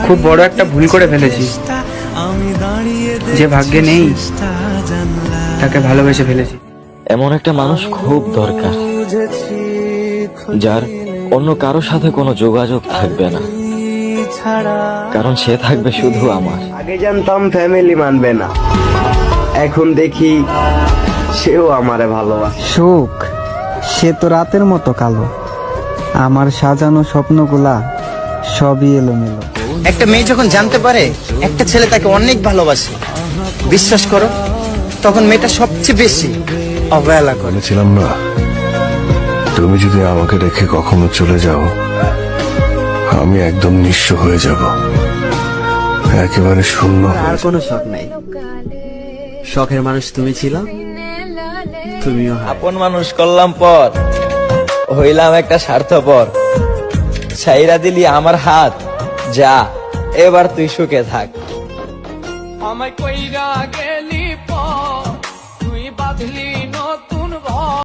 খুব বড় একটা ভুল করে ফেলেছি। যে ভাগ্যে নেই তাকে ভালোবেসে ফেলেছি। এমন একটা মানুষ খুব দরকার, যার অন্য কারো সাথে কোনো যোগাযোগ থাকবে না, কারণ সে থাকবে শুধু আমার। আগে জানতাম ফ্যামিলি মানবে না, এখন দেখি সেও আমারে ভালোবাসে। সুখ সে তো রাতের মতো কালো, আমার সাজানো স্বপ্নগুলা সবই এলোমেলো। একটা মেয়ে যখন জানতে পারে একটা ছেলে তাকে অনেক ভালোবাসে, বিশ্বাস করো তখন মেয়েটা সবচেয়ে বেশি অবহেলা করে। বলেছিলাম না, তুমি যদি আমাকে রেখে কখনো চলে যাও আমি একদম নিঃস্ব হয়ে যাব, একেবারে শূন্য। আর কোনো শখ নাই, শখের মানুষ তুমি ছিল, তুমিও। আপন মানুষ করলাম পর, হইলাম একটা স্বার্থপর। ছাইরা দিলি আমার হাত, যা এবার তুই সুখে থাক। আমায় কইরা গেলি পর